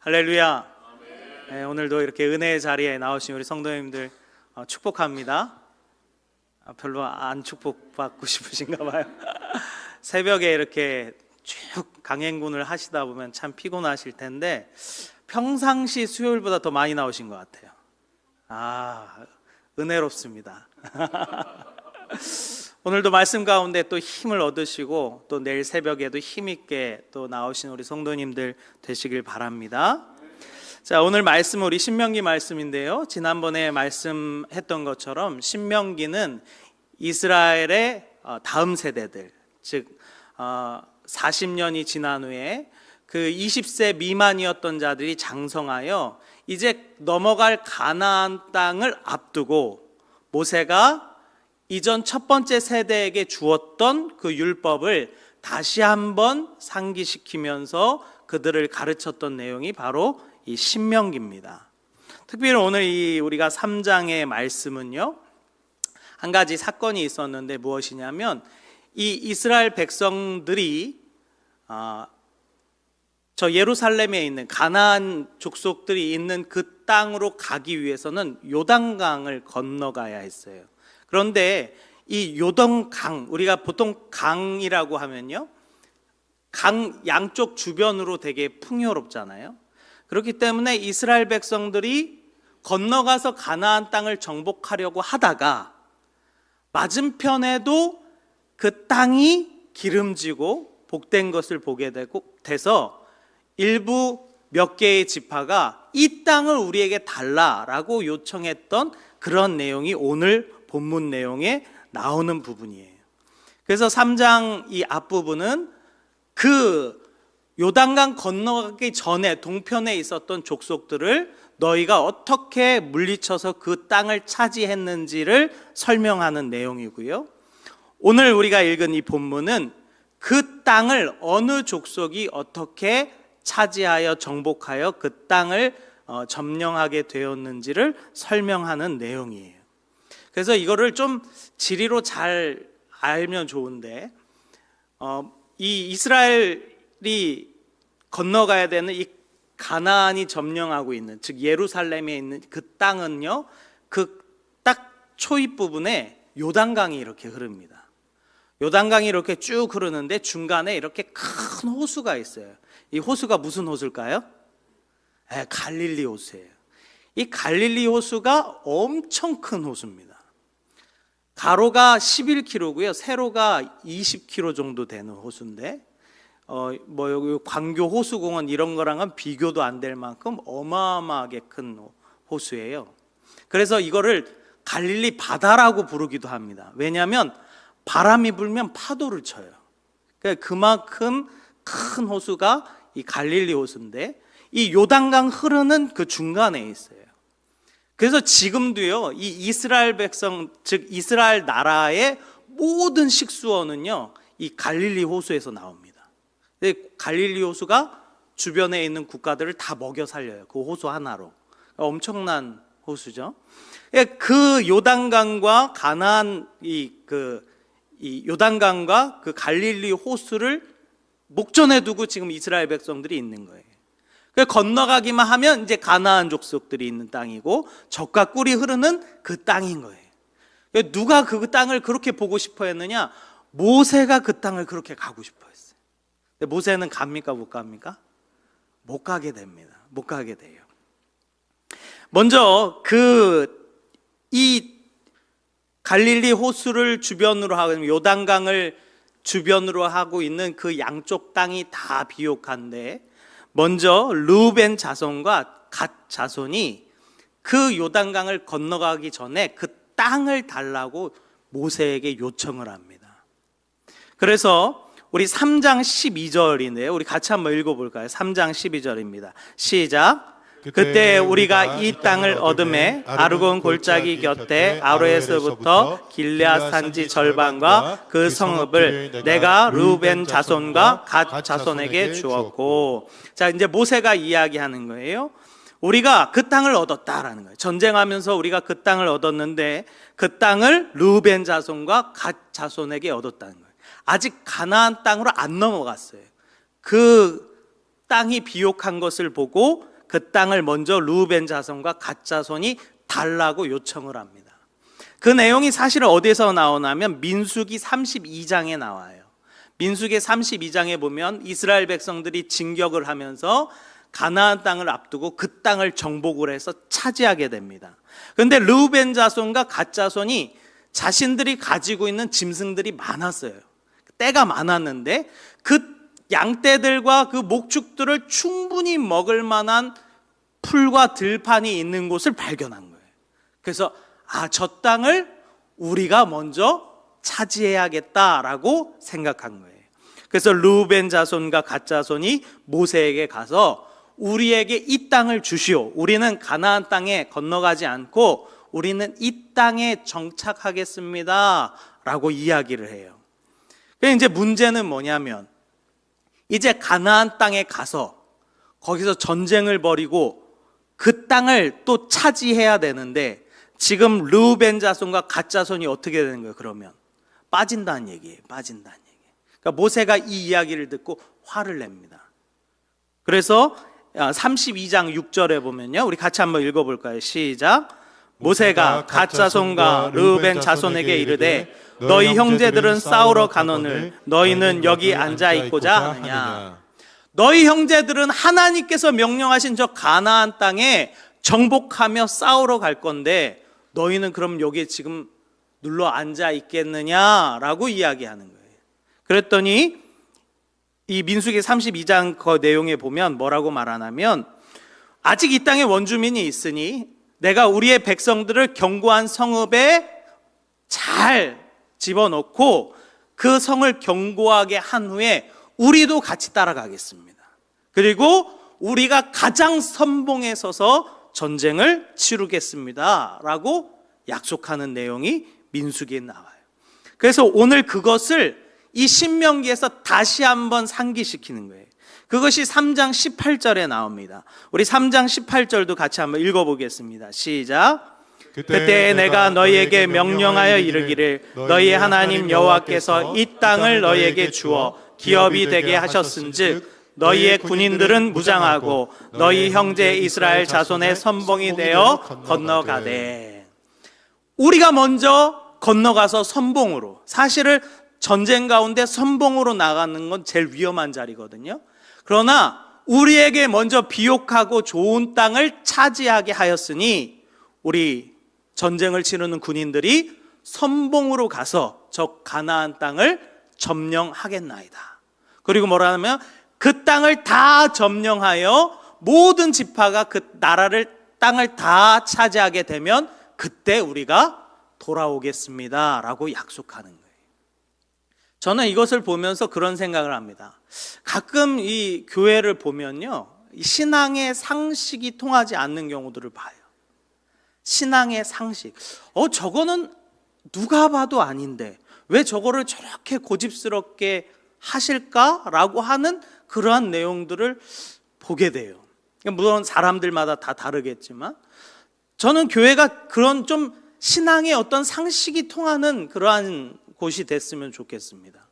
할렐루야. 네, 오늘도 이렇게 은혜의 자리에 나오신 우리 성도님들 축복합니다. 별로 안 축복받고 싶으신가 봐요. 새벽에 이렇게 쭉 강행군을 하시다 보면 참 피곤하실 텐데 평상시 수요일보다 더 많이 나오신 것 같아요. 은혜롭습니다. 오늘도 말씀 가운데 또 힘을 얻으시고 또 내일 새벽에도 힘있게 또 나오신 우리 성도님들 되시길 바랍니다. 자, 오늘 말씀은 우리 신명기 말씀인데요, 지난번에 말씀했던 것처럼 신명기는 이스라엘의 다음 세대들, 즉 40년이 지난 후에 그 20세 미만이었던 자들이 장성하여 이제 넘어갈 가나안 땅을 앞두고 모세가 이전 첫 번째 세대에게 주었던 그 율법을 다시 한번 상기시키면서 그들을 가르쳤던 내용이 바로 이 신명기입니다. 특별히 오늘 우리가 3장의 말씀은요, 한 가지 사건이 있었는데 무엇이냐면 이 이스라엘 백성들이 저 예루살렘에 있는 가나안 족속들이 있는 그 땅으로 가기 위해서는 요단강을 건너가야 했어요. 그런데 이 요단강, 우리가 보통 강이라고 하면요, 강 양쪽 주변으로 되게 풍요롭잖아요. 그렇기 때문에 이스라엘 백성들이 건너가서 가나안 땅을 정복하려고 하다가 맞은편에도 그 땅이 기름지고 복된 것을 보게 돼서 일부 몇 개의 지파가 이 땅을 우리에게 달라라고 요청했던 그런 내용이 오늘 본문 내용에 나오는 부분이에요. 그래서 3장 이 앞부분은 그 요단강 건너가기 전에 동편에 있었던 족속들을 너희가 어떻게 물리쳐서 그 땅을 차지했는지를 설명하는 내용이고요, 오늘 우리가 읽은 이 본문은 그 땅을 어느 족속이 어떻게 차지하여 정복하여 그 땅을 점령하게 되었는지를 설명하는 내용이에요. 그래서 이거를 좀 지리로 잘 알면 좋은데, 이 이스라엘이 건너가야 되는 이 가나안이 점령하고 있는, 즉 예루살렘에 있는 그 땅은요, 그 딱 초입 부분에 요단강이 이렇게 흐릅니다. 요단강이 이렇게 쭉 흐르는데 중간에 이렇게 큰 호수가 있어요. 이 호수가 무슨 호수일까요? 갈릴리 호수예요. 이 갈릴리 호수가 엄청 큰 호수입니다. 가로가 11km고요, 세로가 20km 정도 되는 호수인데, 여기 광교 호수공원 이런 거랑은 비교도 안 될 만큼 어마어마하게 큰 호수예요. 그래서 이거를 갈릴리 바다라고 부르기도 합니다. 왜냐하면 바람이 불면 파도를 쳐요. 그러니까 그만큼 큰 호수가 이 갈릴리 호수인데, 이 요단강 흐르는 그 중간에 있어요. 그래서 지금도요, 이 이스라엘 백성, 즉 이스라엘 나라의 모든 식수원은요, 이 갈릴리 호수에서 나옵니다. 갈릴리 호수가 주변에 있는 국가들을 다 먹여 살려요. 그 호수 하나로. 엄청난 호수죠. 그 요단강과 가나안 이 요단강과 그 갈릴리 호수를 목전에 두고 지금 이스라엘 백성들이 있는 거예요. 건너가기만 하면 이제 가나안 족속들이 있는 땅이고 젖과 꿀이 흐르는 그 땅인 거예요. 누가 그 땅을 그렇게 보고 싶어 했느냐? 모세가 그 땅을 그렇게 가고 싶어 했어요. 근데 모세는 갑니까? 못 갑니까? 못 가게 됩니다. 못 가게 돼요. 먼저 이 갈릴리 호수를 주변으로 하고 요단강을 주변으로 하고 있는 그 양쪽 땅이 다 비옥한데, 먼저 르우벤 자손과 갓 자손이 그 요단강을 건너가기 전에 그 땅을 달라고 모세에게 요청을 합니다. 그래서 우리 3장 12절인데요, 우리 같이 한번 읽어볼까요? 3장 12절입니다. 시작. 그때 우리가 이 땅을 얻음에 아르곤 골짜기 곁에 아로에서부터 길르앗 산지 절반과 그 성읍을 내가 르우벤 자손과 갓 자손에게 주었고. 자, 이제 모세가 이야기하는 거예요. 우리가 그 땅을 얻었다라는 거예요. 전쟁하면서 우리가 그 땅을 얻었는데 그 땅을 르우벤 자손과 갓 자손에게 얻었다는 거예요. 아직 가나안 땅으로 안 넘어갔어요. 그 땅이 비옥한 것을 보고 그 땅을 먼저 르우벤 자손과 갓 자손이 달라고 요청을 합니다. 그 내용이 사실은 어디서 나오냐면 민수기 32장에 나와요. 민수기 32장에 보면 이스라엘 백성들이 진격을 하면서 가나안 땅을 앞두고 그 땅을 정복을 해서 차지하게 됩니다. 그런데 르우벤 자손과 갓 자손이 자신들이 가지고 있는 짐승들이 많았어요. 떼가 많았는데 그 양떼들과 그 목축들을 충분히 먹을 만한 풀과 들판이 있는 곳을 발견한 거예요. 그래서 저 땅을 우리가 먼저 차지해야겠다라고 생각한 거예요. 그래서 르우벤 자손과 갓 자손이 모세에게 가서 우리에게 이 땅을 주시오. 우리는 가나안 땅에 건너가지 않고 우리는 이 땅에 정착하겠습니다 라고 이야기를 해요. 그런데 이제 문제는 뭐냐면 이제 가나안 땅에 가서 거기서 전쟁을 벌이고 그 땅을 또 차지해야 되는데 지금 르우벤 자손과 갓 자손이 어떻게 되는 거예요? 그러면 빠진다는 얘기예요. 빠진다는 얘기. 그러니까 모세가 이 이야기를 듣고 화를 냅니다. 그래서 32장 6절에 보면요, 우리 같이 한번 읽어볼까요? 시작. 모세가 갓 자손과 르우벤 자손에게 이르되 너희 형제들은 싸우러 가노늘 너희는 여기 앉아 있고자 하느냐. 너희 형제들은 하나님께서 명령하신 저 가나안 땅에 정복하며 싸우러 갈 건데 너희는 그럼 여기에 지금 눌러 앉아 있겠느냐라고 이야기하는 거예요. 그랬더니 이 민수기 32장 그 내용에 보면 뭐라고 말하냐면 아직 이 땅에 원주민이 있으니 내가 우리의 백성들을 견고한 성읍에 잘 집어넣고 그 성을 견고하게 한 후에 우리도 같이 따라가겠습니다. 그리고 우리가 가장 선봉에 서서 전쟁을 치르겠습니다 라고 약속하는 내용이 민수기에 나와요. 그래서 오늘 그것을 이 신명기에서 다시 한번 상기시키는 거예요. 그것이 3장 18절에 나옵니다. 우리 3장 18절도 같이 한번 읽어보겠습니다. 시작. 그때 내가 너희에게 명령하여 이르기를 너희의 하나님 여호와께서 이 땅을 너희에게 주어 기업이 되게 하셨은즉 너희의 군인들은 무장하고 너희 형제 이스라엘 자손의 선봉이 되어 건너가되. 우리가 먼저 건너가서 선봉으로, 사실은 전쟁 가운데 선봉으로 나가는 건 제일 위험한 자리거든요. 그러나 우리에게 먼저 비옥하고 좋은 땅을 차지하게 하였으니 우리 전쟁을 치르는 군인들이 선봉으로 가서 저 가나안 땅을 점령하겠나이다. 그리고 뭐라 하면 그 땅을 다 점령하여 모든 지파가 그 나라를 땅을 다 차지하게 되면 그때 우리가 돌아오겠습니다 라고 약속하는 거예요. 저는 이것을 보면서 그런 생각을 합니다. 가끔 이 교회를 보면요, 신앙의 상식이 통하지 않는 경우들을 봐요. 신앙의 상식. 저거는 누가 봐도 아닌데 왜 저거를 저렇게 고집스럽게 하실까라고 하는 그러한 내용들을 보게 돼요. 물론 사람들마다 다 다르겠지만 저는 교회가 그런 좀 신앙의 어떤 상식이 통하는 그러한 곳이 됐으면 좋겠습니다.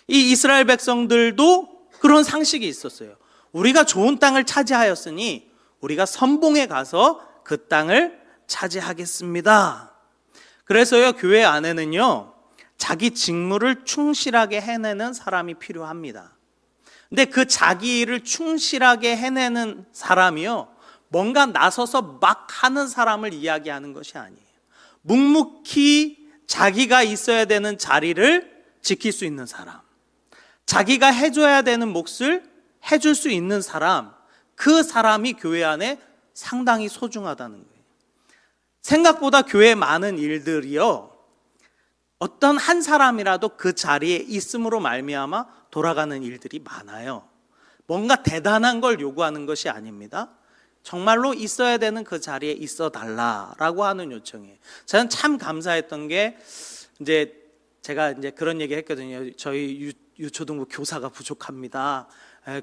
이 이스라엘 백성들도 그런 상식이 있었어요. 우리가 좋은 땅을 차지하였으니 우리가 선봉에 가서 그 땅을 차지하겠습니다. 그래서요, 교회 안에는요, 자기 직무를 충실하게 해내는 사람이 필요합니다. 근데 그 자기 일을 충실하게 해내는 사람이요, 뭔가 나서서 막 하는 사람을 이야기하는 것이 아니에요. 묵묵히 자기가 있어야 되는 자리를 지킬 수 있는 사람, 자기가 해줘야 되는 몫을 해줄 수 있는 사람, 그 사람이 교회 안에 상당히 소중하다는 거예요. 생각보다 교회에 많은 일들이요, 어떤 한 사람이라도 그 자리에 있음으로 말미암아 돌아가는 일들이 많아요. 뭔가 대단한 걸 요구하는 것이 아닙니다. 정말로 있어야 되는 그 자리에 있어 달라라고 하는 요청이에요. 저는 참 감사했던 게, 이제 제가 이제 그런 얘기 했거든요. 저희 유초등부 교사가 부족합니다.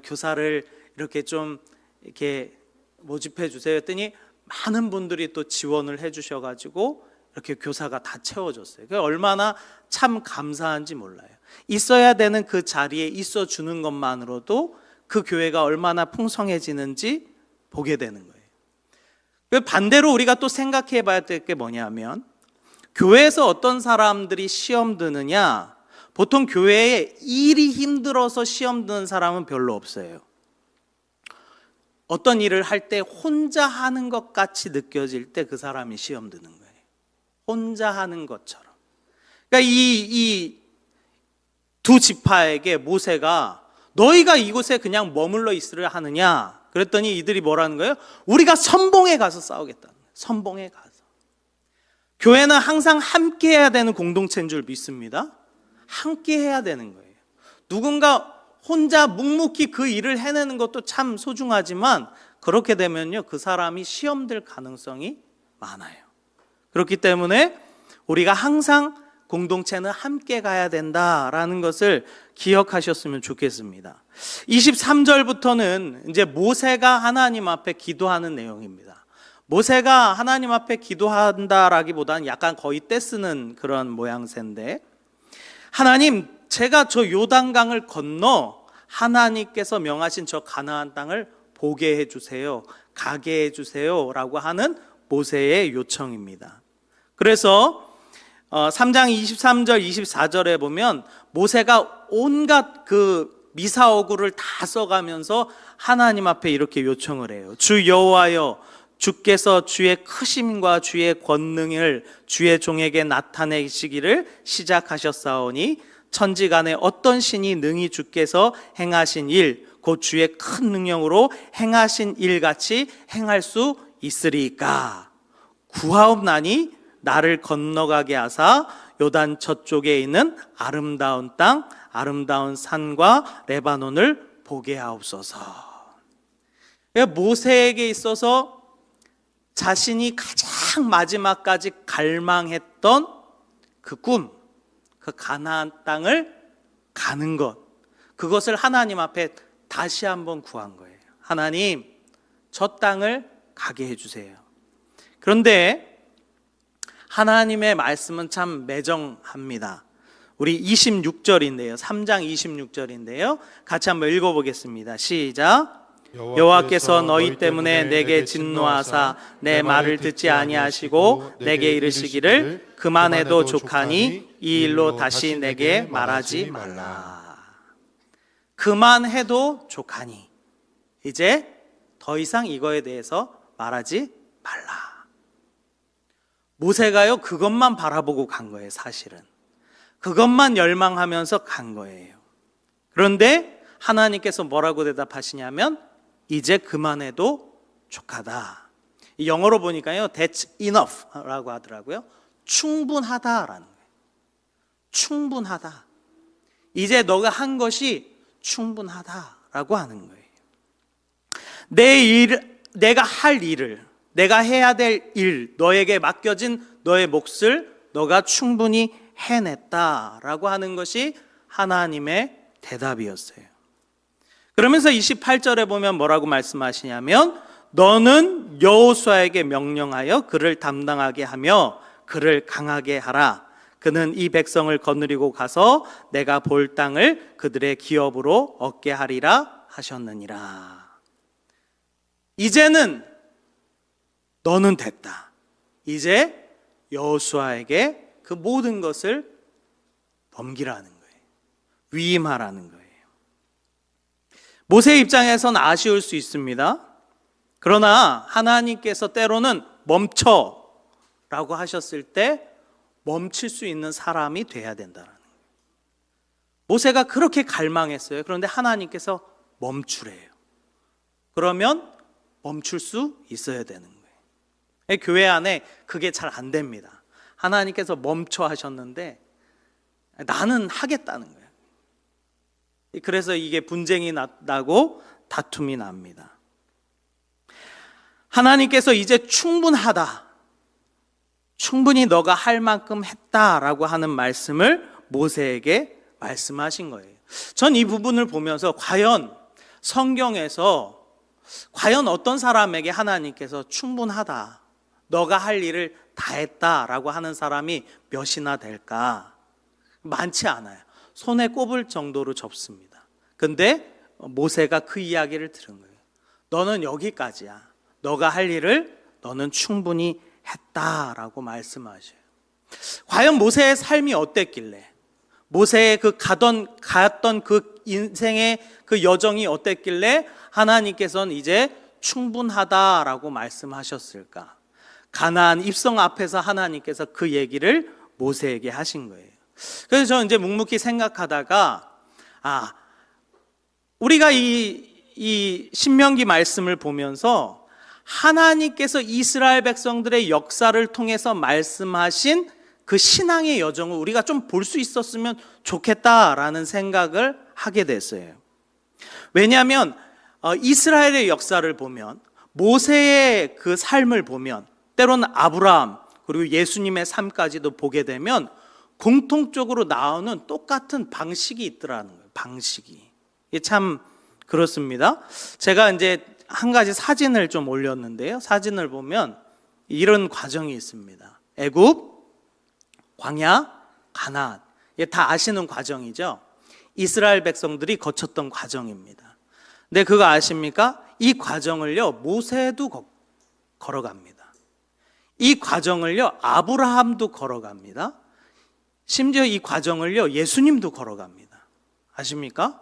교사를 이렇게 좀 이렇게 모집해 주세요 했더니 많은 분들이 또 지원을 해 주셔가지고 이렇게 교사가 다 채워졌어요. 그게 얼마나 참 감사한지 몰라요. 있어야 되는 그 자리에 있어 주는 것만으로도 그 교회가 얼마나 풍성해지는지 보게 되는 거예요. 반대로 우리가 또 생각해 봐야 될 게 뭐냐면, 교회에서 어떤 사람들이 시험 드느냐, 보통 교회에 일이 힘들어서 시험 드는 사람은 별로 없어요. 어떤 일을 할 때 혼자 하는 것 같이 느껴질 때 그 사람이 시험 드는 거예요. 혼자 하는 것처럼. 그러니까 이 두 지파에게 모세가 너희가 이곳에 그냥 머물러 있으려 하느냐? 그랬더니 이들이 뭐라는 거예요? 우리가 선봉에 가서 싸우겠다는 거예요. 선봉에 가서. 교회는 항상 함께 해야 되는 공동체인 줄 믿습니다. 함께 해야 되는 거예요. 누군가 혼자 묵묵히 그 일을 해내는 것도 참 소중하지만 그렇게 되면요, 그 사람이 시험될 가능성이 많아요. 그렇기 때문에 우리가 항상 공동체는 함께 가야 된다라는 것을 기억하셨으면 좋겠습니다. 23절부터는 이제 모세가 하나님 앞에 기도하는 내용입니다. 모세가 하나님 앞에 기도한다라기보다는 약간 거의 떼쓰는 그런 모양새인데, 하나님, 제가 저 요단강을 건너 하나님께서 명하신 저 가나안 땅을 보게 해주세요, 가게 해주세요 라고 하는 모세의 요청입니다. 그래서 3장 23절 24절에 보면 모세가 온갖 그 미사오구를 다 써가면서 하나님 앞에 이렇게 요청을 해요. 주 여호와여, 주께서 주의 크심과 주의 권능을 주의 종에게 나타내시기를 시작하셨사오니 천지간에 어떤 신이 능히 주께서 행하신 일, 곧 주의 큰 능력으로 행하신 일같이 행할 수 있으리까? 구하옵나니 나를 건너가게 하사 요단 저쪽에 있는 아름다운 땅, 아름다운 산과 레바논을 보게 하옵소서. 모세에게 있어서 자신이 가장 마지막까지 갈망했던 그 꿈, 그 가나안 땅을 가는 것, 그것을 하나님 앞에 다시 한번 구한 거예요. 하나님, 저 땅을 가게 해주세요. 그런데 하나님의 말씀은 참 매정합니다. 우리 26절인데요. 3장 26절인데요. 같이 한번 읽어보겠습니다. 시작. 여호와께서 너희 때문에 내게 진노하사 내 말을 듣지 아니하시고 내게 이르시기를 그만해도 족하니 이 일로 다시 내게 말하지 말라. 그만해도 족하니, 이제 더 이상 이거에 대해서 말하지 말라. 모세가요, 그것만 바라보고 간 거예요. 사실은 그것만 열망하면서 간 거예요. 그런데 하나님께서 뭐라고 대답하시냐면 이제 그만해도 족하다. 영어로 보니까요, that's enough라고 하더라고요. 충분하다라는 거예요. 충분하다. 이제 너가 한 것이 충분하다라고 하는 거예요. 내가 할 일을, 내가 해야 될 일, 너에게 맡겨진 너의 몫을 너가 충분히 해냈다라고 하는 것이 하나님의 대답이었어요. 그러면서 28절에 보면 뭐라고 말씀하시냐면 너는 여호수아에게 명령하여 그를 담당하게 하며 그를 강하게 하라. 그는 이 백성을 거느리고 가서 내가 볼 땅을 그들의 기업으로 얻게 하리라 하셨느니라. 이제는 너는 됐다. 이제 여호수아에게 그 모든 것을 넘기라는 거예요. 위임하라는 거예요. 모세 입장에서는 아쉬울 수 있습니다. 그러나 하나님께서 때로는 멈춰라고 하셨을 때 멈출 수 있는 사람이 돼야 된다는 거예요. 모세가 그렇게 갈망했어요. 그런데 하나님께서 멈추래요. 그러면 멈출 수 있어야 되는 거예요. 교회 안에 그게 잘 안 됩니다. 하나님께서 멈춰 하셨는데 나는 하겠다는 거예요. 그래서 이게 분쟁이 나고 다툼이 납니다. 하나님께서 이제 충분하다, 충분히 너가 할 만큼 했다라고 하는 말씀을 모세에게 말씀하신 거예요. 전 이 부분을 보면서 과연 성경에서 과연 어떤 사람에게 하나님께서 충분하다, 너가 할 일을 다 했다라고 하는 사람이 몇이나 될까? 많지 않아요. 손에 꼽을 정도로 접습니다. 근데 모세가 그 이야기를 들은 거예요. 너는 여기까지야. 너가 할 일을 너는 충분히 했다라고 말씀하셔요. 과연 모세의 삶이 어땠길래, 모세의 그 갔던 그 인생의 그 여정이 어땠길래 하나님께서는 이제 충분하다라고 말씀하셨을까? 가나안 입성 앞에서 하나님께서 그 얘기를 모세에게 하신 거예요. 그래서 저는 이제 묵묵히 생각하다가 우리가 이 신명기 말씀을 보면서 하나님께서 이스라엘 백성들의 역사를 통해서 말씀하신 그 신앙의 여정을 우리가 좀 볼 수 있었으면 좋겠다라는 생각을 하게 됐어요. 왜냐하면 이스라엘의 역사를 보면, 모세의 그 삶을 보면, 때로는 아브라함 그리고 예수님의 삶까지도 보게 되면 공통적으로 나오는 똑같은 방식이 있더라는 거예요. 방식이. 이게 참 그렇습니다. 제가 이제 한 가지 사진을 좀 올렸는데요. 사진을 보면 이런 과정이 있습니다. 애굽, 광야, 가나안. 이게 다 아시는 과정이죠. 이스라엘 백성들이 거쳤던 과정입니다. 근데 그거 아십니까? 이 과정을요, 모세도 걸어갑니다. 이 과정을요, 아브라함도 걸어갑니다. 심지어 이 과정을요, 예수님도 걸어갑니다. 아십니까?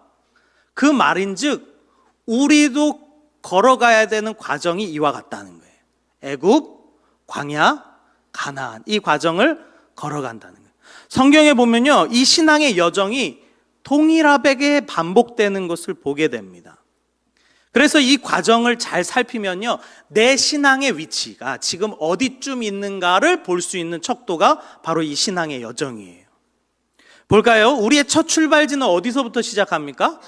그 말인즉 우리도 걸어가야 되는 과정이 이와 같다는 거예요. 애굽, 광야, 가나안, 이 과정을 걸어간다는 거예요. 성경에 보면요, 이 신앙의 여정이 동일하게 반복되는 것을 보게 됩니다. 그래서 이 과정을 잘 살피면요, 내 신앙의 위치가 지금 어디쯤 있는가를 볼 수 있는 척도가 바로 이 신앙의 여정이에요. 볼까요? 우리의 첫 출발지는 어디서부터 시작합니까?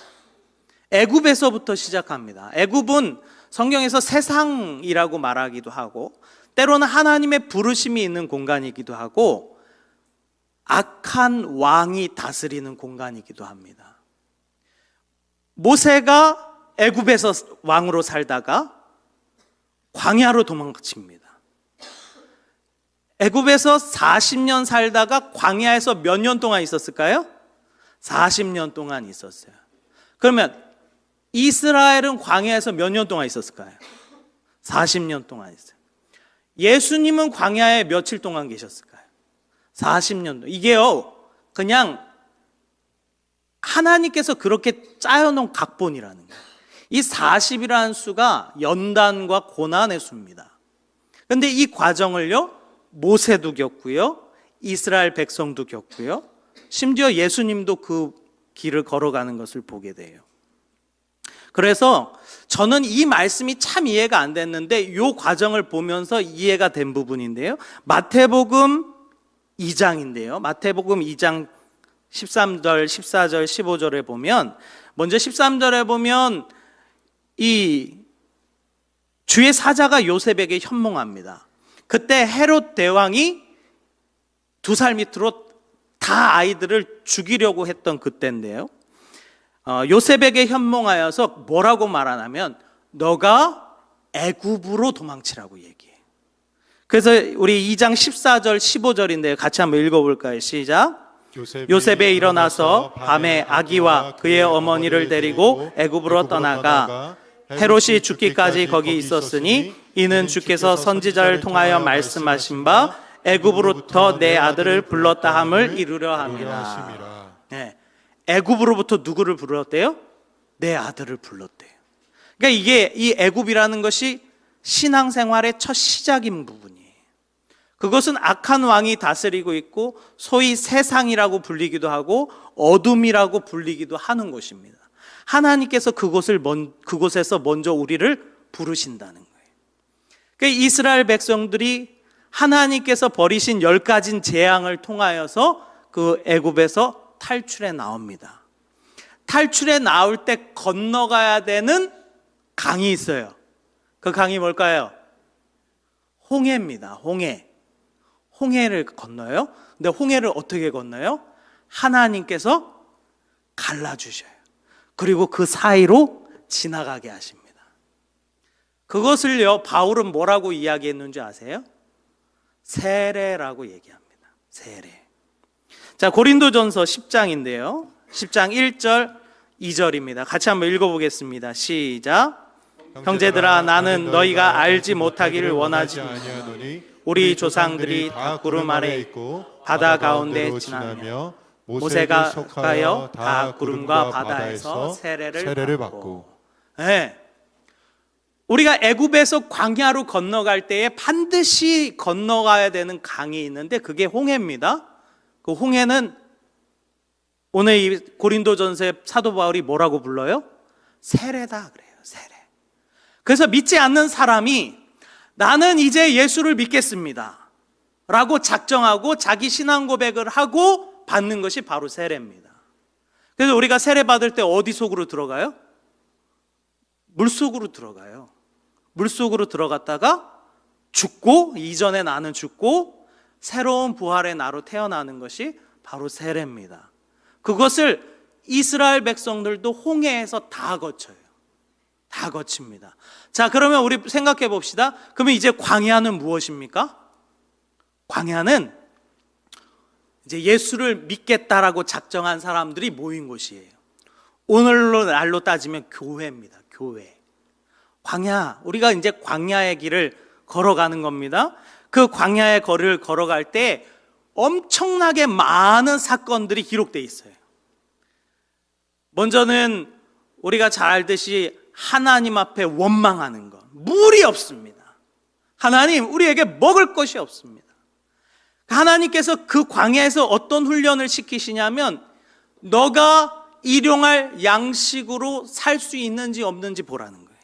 애굽에서부터 시작합니다. 애굽은 성경에서 세상이라고 말하기도 하고, 때로는 하나님의 부르심이 있는 공간이기도 하고, 악한 왕이 다스리는 공간이기도 합니다. 모세가 애굽에서 왕으로 살다가 광야로 도망칩니다. 애굽에서 40년 살다가 광야에서 몇 년 동안 있었을까요? 40년 동안 있었어요. 그러면 이스라엘은 광야에서 몇 년 동안 있었을까요? 40년 동안 있어요. 예수님은 광야에 며칠 동안 계셨을까요? 40년 동안. 이게요, 그냥 하나님께서 그렇게 짜여놓은 각본이라는 거예요. 이 40이라는 수가 연단과 고난의 수입니다. 그런데 이 과정을요, 모세도 겪고요, 이스라엘 백성도 겪고요, 심지어 예수님도 그 길을 걸어가는 것을 보게 돼요. 그래서 저는 이 말씀이 참 이해가 안 됐는데 이 과정을 보면서 이해가 된 부분인데요. 마태복음 2장인데요. 마태복음 2장 13절, 14절, 15절에 보면, 먼저 13절에 보면 이 주의 사자가 요셉에게 현몽합니다. 그때 헤롯 대왕이 2살 밑으로 다 아이들을 죽이려고 했던 그때인데요. 요셉에게 현몽하여서 뭐라고 말하냐면 너가 애굽으로 도망치라고 얘기해요. 그래서 우리 2장 14절 15절인데 같이 한번 읽어볼까요? 시작. 요셉이 일어나서 밤에 아기와 그의 어머니를 데리고 애굽으로 떠나가 헤롯이 죽기까지 거기 있었으니 이는 주께서 선지자를 통하여 말씀하신 바 애굽으로부터 내 아들을 불렀다 함을 이루려 함이라. 네. 애굽으로부터 누구를 불렀대요? 내 아들을 불렀대요. 그러니까 이게 이 애굽이라는 것이 신앙생활의 첫 시작인 부분이에요. 그것은 악한 왕이 다스리고 있고 소위 세상이라고 불리기도 하고 어둠이라고 불리기도 하는 곳입니다. 하나님께서 그곳에서 먼저 우리를 부르신다는 거예요. 그러니까 이스라엘 백성들이 하나님께서 버리신 10가지 재앙을 통하여서 그 애굽에서 탈출해 나옵니다. 탈출해 나올 때 건너가야 되는 강이 있어요. 그 강이 뭘까요? 홍해입니다. 홍해를 건너요. 근데 홍해를 어떻게 건너요? 하나님께서 갈라주셔요. 그리고 그 사이로 지나가게 하십니다. 그것을요, 바울은 뭐라고 이야기했는지 아세요? 세례라고 얘기합니다. 세례. 자, 고린도전서 10장인데요. 10장 1절, 2절입니다. 같이 한번 읽어보겠습니다. 시작. 형제들아 나는 너희가 알지 못하기를 원하지 아니하노니 우리 조상들이 다 구름 아래 있고 바다 가운데 지나며 모세가 가여 다 구름과 바다에서 세례를 받고. 네. 우리가 애굽에서 광야로 건너갈 때에 반드시 건너가야 되는 강이 있는데 그게 홍해입니다. 그 홍해는 오늘 이 고린도전서의 사도 바울이 뭐라고 불러요? 세례다 그래요. 세례. 그래서 믿지 않는 사람이 나는 이제 예수를 믿겠습니다 라고 작정하고 자기 신앙 고백을 하고 받는 것이 바로 세례입니다. 그래서 우리가 세례 받을 때 어디 속으로 들어가요? 물속으로 들어가요. 물속으로 들어갔다가 죽고, 이전의 나는 죽고 새로운 부활의 나로 태어나는 것이 바로 세례입니다. 그것을 이스라엘 백성들도 홍해에서 다 거쳐요. 다 거칩니다. 자, 그러면 우리 생각해 봅시다. 그러면 이제 광야는 무엇입니까? 광야는 이제 예수를 믿겠다라고 작정한 사람들이 모인 곳이에요. 오늘로 날로 따지면 교회입니다. 교회. 광야, 우리가 이제 광야의 길을 걸어가는 겁니다. 그 광야의 거리를 걸어갈 때 엄청나게 많은 사건들이 기록되어 있어요. 먼저는 우리가 잘 알듯이 하나님 앞에 원망하는 것. 물이 없습니다. 하나님, 우리에게 먹을 것이 없습니다. 하나님께서 그 광야에서 어떤 훈련을 시키시냐면 너가 일용할 양식으로 살 수 있는지 없는지 보라는 거예요.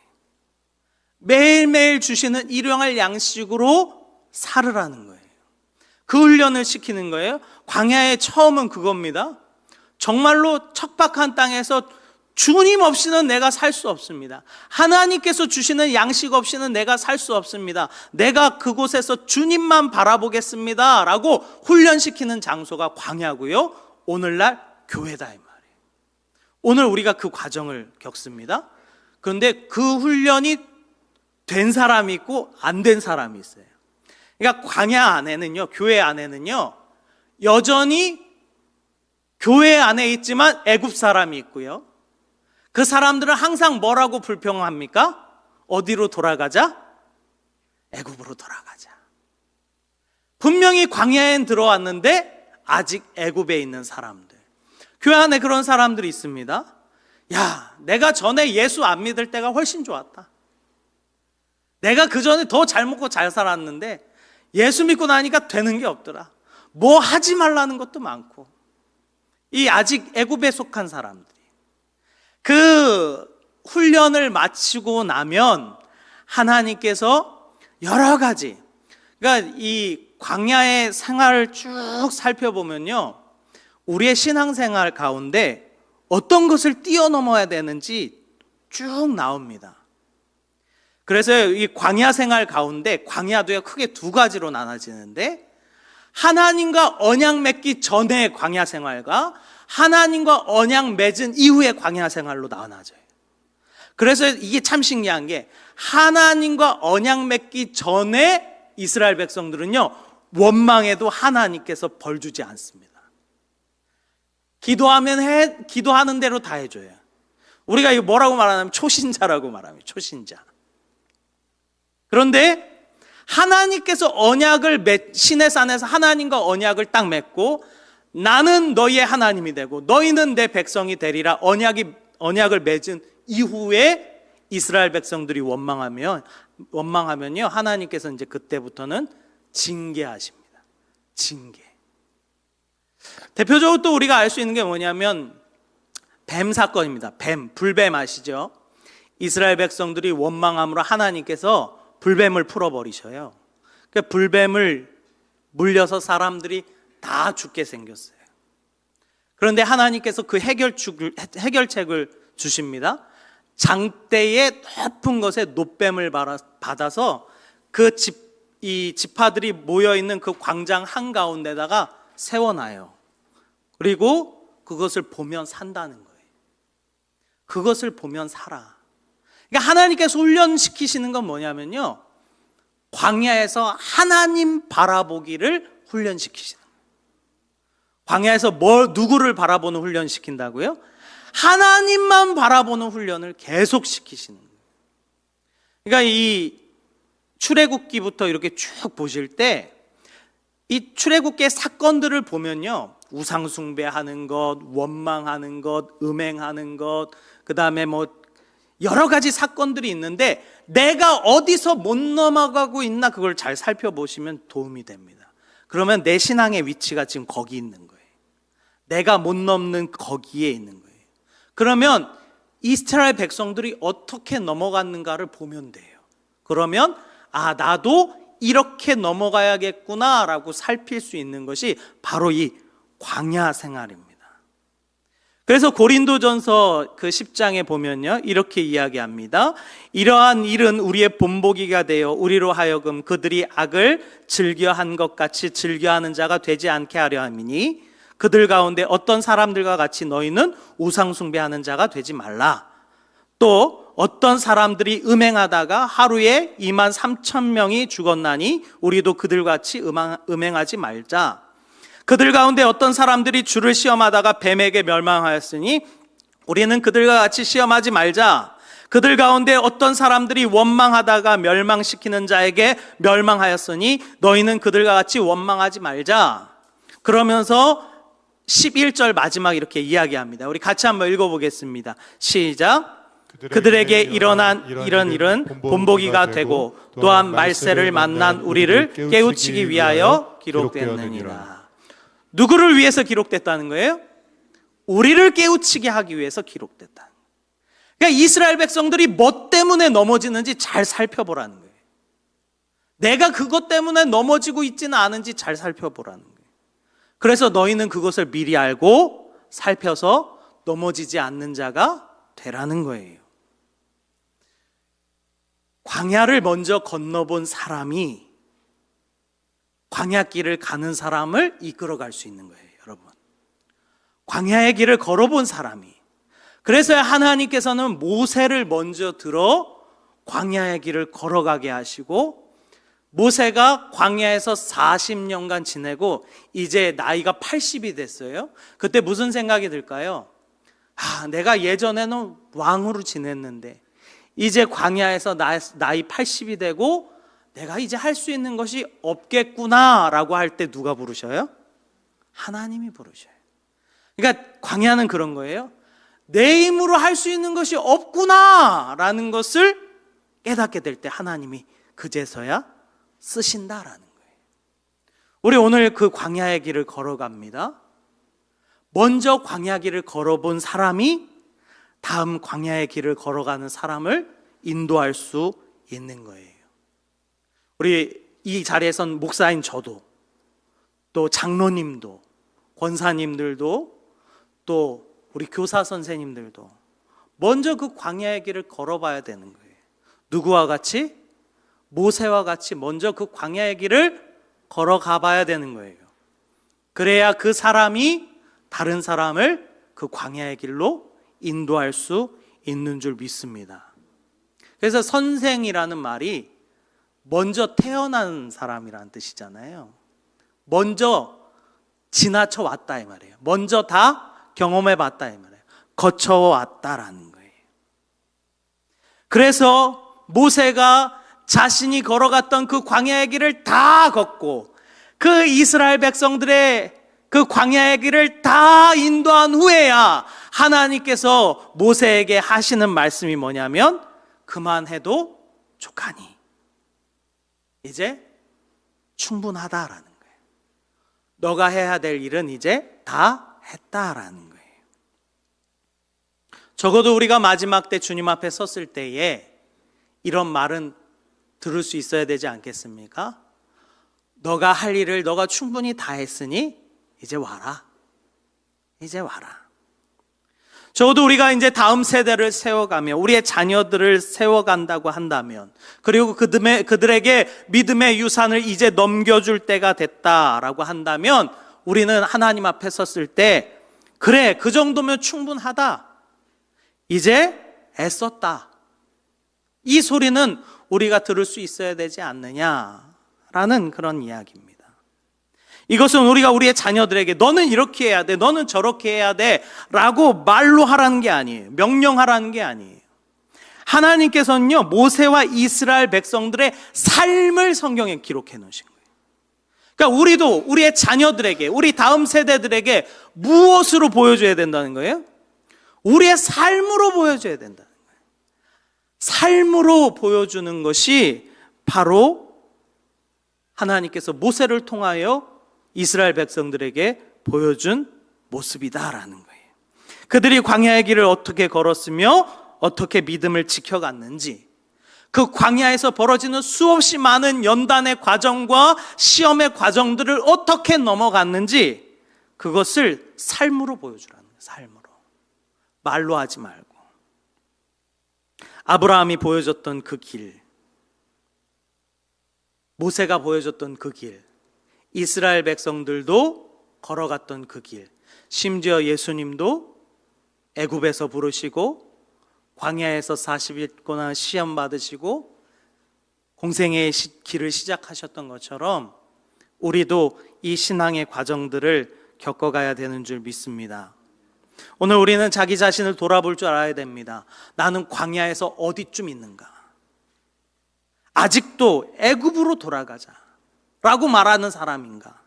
매일매일 주시는 일용할 양식으로 살으라는 거예요. 그 훈련을 시키는 거예요. 광야의 처음은 그겁니다. 정말로 척박한 땅에서 주님 없이는 내가 살 수 없습니다. 하나님께서 주시는 양식 없이는 내가 살 수 없습니다. 내가 그곳에서 주님만 바라보겠습니다 라고 훈련시키는 장소가 광야고요. 오늘날 교회다 이 말이에요. 오늘 우리가 그 과정을 겪습니다. 그런데 그 훈련이 된 사람이 있고 안 된 사람이 있어요. 그러니까 광야 안에는요, 교회 안에는요, 여전히 교회 안에 있지만 애굽 사람이 있고요. 그 사람들은 항상 뭐라고 불평합니까? 어디로 돌아가자? 애굽으로 돌아가자. 분명히 광야엔 들어왔는데 아직 애굽에 있는 사람들. 교회 안에 그런 사람들이 있습니다. 야, 내가 전에 예수 안 믿을 때가 훨씬 좋았다. 내가 그 전에 더 잘 먹고 잘 살았는데 예수 믿고 나니까 되는 게 없더라. 뭐 하지 말라는 것도 많고. 이 아직 애굽에 속한 사람들이 그 훈련을 마치고 나면 하나님께서 여러 가지, 그러니까 이 광야의 생활을 쭉 살펴보면요, 우리의 신앙생활 가운데 어떤 것을 뛰어넘어야 되는지 쭉 나옵니다. 그래서 이 광야 생활 가운데 광야도요 크게 두 가지로 나눠지는데, 하나님과 언약 맺기 전의 광야 생활과 하나님과 언약 맺은 이후의 광야 생활로 나눠져요. 그래서 이게 참 신기한 게, 하나님과 언약 맺기 전에 이스라엘 백성들은요, 원망해도 하나님께서 벌 주지 않습니다. 기도하는 대로 다 해줘요. 우리가 이거 뭐라고 말하냐면 초신자라고 말합니다. 초신자. 그런데 하나님께서 언약을 시내산에서 하나님과 언약을 딱 맺고 나는 너희의 하나님이 되고 너희는 내 백성이 되리라 언약을 맺은 이후에 이스라엘 백성들이 원망하면요, 하나님께서 이제 그때부터는 징계하십니다. 징계. 대표적으로 또 우리가 알 수 있는 게 뭐냐면 뱀 사건입니다. 불뱀 아시죠? 이스라엘 백성들이 원망함으로 하나님께서 불뱀을 풀어버리셔요. 그러니까 불뱀을 물려서 사람들이 다 죽게 생겼어요. 그런데 하나님께서 그 해결책을 주십니다. 장대의 높은 것에 놋뱀을 받아서 그 이 지파들이 모여있는 그 광장 한가운데다가 세워놔요. 그리고 그것을 보면 산다는 거예요. 그것을 보면 살아. 그러니까 하나님께서 훈련시키시는 건 뭐냐면요, 광야에서 하나님 바라보기를 훈련시키시는 거예요. 광야에서 누구를 바라보는 훈련 시킨다고요? 하나님만 바라보는 훈련을 계속 시키시는 거예요. 그러니까 이 출애굽기부터 이렇게 쭉 보실 때 이 출애굽기의 사건들을 보면요, 우상 숭배하는 것, 원망하는 것, 음행하는 것, 그 다음에 뭐 여러 가지 사건들이 있는데 내가 어디서 못 넘어가고 있나 그걸 잘 살펴보시면 도움이 됩니다. 그러면 내 신앙의 위치가 지금 거기 있는 거예요. 내가 못 넘는 거기에 있는 거예요. 그러면 이스라엘 백성들이 어떻게 넘어갔는가를 보면 돼요. 그러면 나도 이렇게 넘어가야겠구나라고 살필 수 있는 것이 바로 이 광야 생활입니다. 그래서 고린도전서 그 10장에 보면요, 이렇게 이야기합니다. 이러한 일은 우리의 본보기가 되어 우리로 하여금 그들이 악을 즐겨한 것 같이 즐겨하는 자가 되지 않게 하려 함이니 그들 가운데 어떤 사람들과 같이 너희는 우상 숭배하는 자가 되지 말라. 또 어떤 사람들이 음행하다가 하루에 23,000명이 죽었나니 우리도 그들같이 음행하지 말자. 그들 가운데 어떤 사람들이 주를 시험하다가 뱀에게 멸망하였으니 우리는 그들과 같이 시험하지 말자. 그들 가운데 어떤 사람들이 원망하다가 멸망시키는 자에게 멸망하였으니 너희는 그들과 같이 원망하지 말자. 그러면서 11절 마지막 이렇게 이야기합니다. 우리 같이 한번 읽어보겠습니다. 시작. 그들에게 일어난 이런 일은 본보기가 되고 또한 말세를 만난 우리를 깨우치기 위하여 기록됐느니라. 누구를 위해서 기록됐다는 거예요? 우리를 깨우치게 하기 위해서 기록됐다. 그러니까 이스라엘 백성들이 뭐 때문에 넘어지는지 잘 살펴보라는 거예요. 내가 그것 때문에 넘어지고 있지는 않은지 잘 살펴보라는 거예요. 그래서 너희는 그것을 미리 알고 살펴서 넘어지지 않는 자가 되라는 거예요. 광야를 먼저 건너본 사람이 광야길을 가는 사람을 이끌어갈 수 있는 거예요, 여러분. 광야의 길을 걸어본 사람이. 그래서 하나님께서는 모세를 먼저 들어 광야의 길을 걸어가게 하시고 모세가 광야에서 40년간 지내고 이제 나이가 80이 됐어요. 그때 무슨 생각이 들까요? 내가 예전에는 왕으로 지냈는데 이제 광야에서 나이 80이 되고 내가 이제 할 수 있는 것이 없겠구나라고 할 때 누가 부르셔요? 하나님이 부르셔요. 그러니까 광야는 그런 거예요. 내 힘으로 할 수 있는 것이 없구나라는 것을 깨닫게 될 때 하나님이 그제서야 쓰신다라는 거예요. 우리 오늘 그 광야의 길을 걸어갑니다. 먼저 광야 길을 걸어본 사람이 다음 광야의 길을 걸어가는 사람을 인도할 수 있는 거예요. 우리 이 자리에선 목사인 저도 또 장로님도 권사님들도 또 우리 교사 선생님들도 먼저 그 광야의 길을 걸어봐야 되는 거예요. 누구와 같이? 모세와 같이 먼저 그 광야의 길을 걸어가 봐야 되는 거예요. 그래야 그 사람이 다른 사람을 그 광야의 길로 인도할 수 있는 줄 믿습니다. 그래서 선생이라는 말이 먼저 태어난 사람이라는 뜻이잖아요. 먼저 지나쳐 왔다 이 말이에요. 먼저 다 경험해 봤다 이 말이에요. 거쳐왔다라는 거예요. 그래서 모세가 자신이 걸어갔던 그 광야의 길을 다 걷고 그 이스라엘 백성들의 그 광야의 길을 다 인도한 후에야 하나님께서 모세에게 하시는 말씀이 뭐냐면 그만해도 족하니 이제 충분하다라는 거예요. 너가 해야 될 일은 이제 다 했다라는 거예요. 적어도 우리가 마지막 때 주님 앞에 섰을 때에 이런 말은 들을 수 있어야 되지 않겠습니까? 너가 할 일을 너가 충분히 다 했으니 이제 와라. 이제 와라. 적어도 우리가 이제 다음 세대를 세워가며 우리의 자녀들을 세워간다고 한다면 그리고 그들에게 믿음의 유산을 이제 넘겨줄 때가 됐다라고 한다면 우리는 하나님 앞에 섰을 때 그래 그 정도면 충분하다. 이제 애썼다. 이 소리는 우리가 들을 수 있어야 되지 않느냐라는 그런 이야기입니다. 이것은 우리가 우리의 자녀들에게 너는 이렇게 해야 돼, 너는 저렇게 해야 돼 라고 말로 하라는 게 아니에요. 명령하라는 게 아니에요. 하나님께서는요, 모세와 이스라엘 백성들의 삶을 성경에 기록해 놓으신 거예요. 그러니까 우리도 우리의 자녀들에게, 우리 다음 세대들에게 무엇으로 보여줘야 된다는 거예요? 우리의 삶으로 보여줘야 된다는 거예요. 삶으로 보여주는 것이 바로 하나님께서 모세를 통하여 이스라엘 백성들에게 보여준 모습이다라는 거예요. 그들이 광야의 길을 어떻게 걸었으며 어떻게 믿음을 지켜갔는지, 그 광야에서 벌어지는 수없이 많은 연단의 과정과 시험의 과정들을 어떻게 넘어갔는지, 그것을 삶으로 보여주라는 거예요. 삶으로. 말로 하지 말고. 아브라함이 보여줬던 그 길, 모세가 보여줬던 그 길, 이스라엘 백성들도 걸어갔던 그 길, 심지어 예수님도 애굽에서 부르시고 광야에서 40일 동안 시험 받으시고 공생의 길을 시작하셨던 것처럼 우리도 이 신앙의 과정들을 겪어가야 되는 줄 믿습니다. 오늘 우리는 자기 자신을 돌아볼 줄 알아야 됩니다. 나는 광야에서 어디쯤 있는가? 아직도 애굽으로 돌아가자 라고 말하는 사람인가?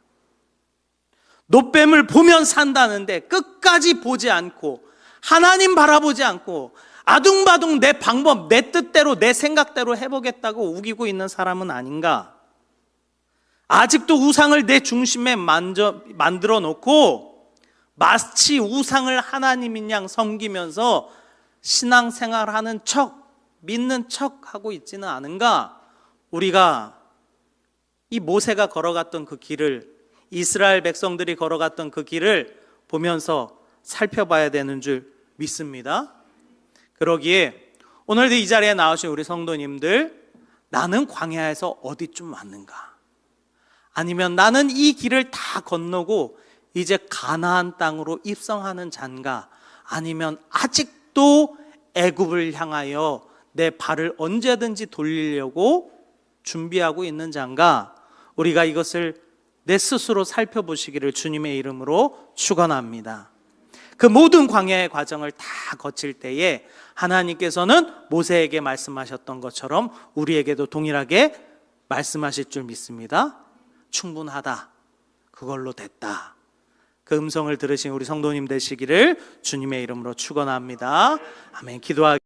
놋뱀을 보면 산다는데 끝까지 보지 않고 하나님 바라보지 않고 아둥바둥 내 방법, 내 뜻대로, 내 생각대로 해보겠다고 우기고 있는 사람은 아닌가? 아직도 우상을 내 중심에 만들어 놓고 마치 우상을 하나님인 양 섬기면서 신앙생활하는 척, 믿는 척 하고 있지는 않은가? 우리가 이 모세가 걸어갔던 그 길을, 이스라엘 백성들이 걸어갔던 그 길을 보면서 살펴봐야 되는 줄 믿습니다. 그러기에 오늘도 이 자리에 나오신 우리 성도님들, 나는 광야에서 어디쯤 왔는가? 아니면 나는 이 길을 다 건너고 이제 가나안 땅으로 입성하는 잔가? 아니면 아직도 애굽을 향하여 내 발을 언제든지 돌리려고 준비하고 있는 잔가? 우리가 이것을 내 스스로 살펴보시기를 주님의 이름으로 축원합니다. 그 모든 광야의 과정을 다 거칠 때에 하나님께서는 모세에게 말씀하셨던 것처럼 우리에게도 동일하게 말씀하실 줄 믿습니다. 충분하다. 그걸로 됐다. 그 음성을 들으신 우리 성도님 되시기를 주님의 이름으로 축원합니다. 아멘. 기도하겠습니다.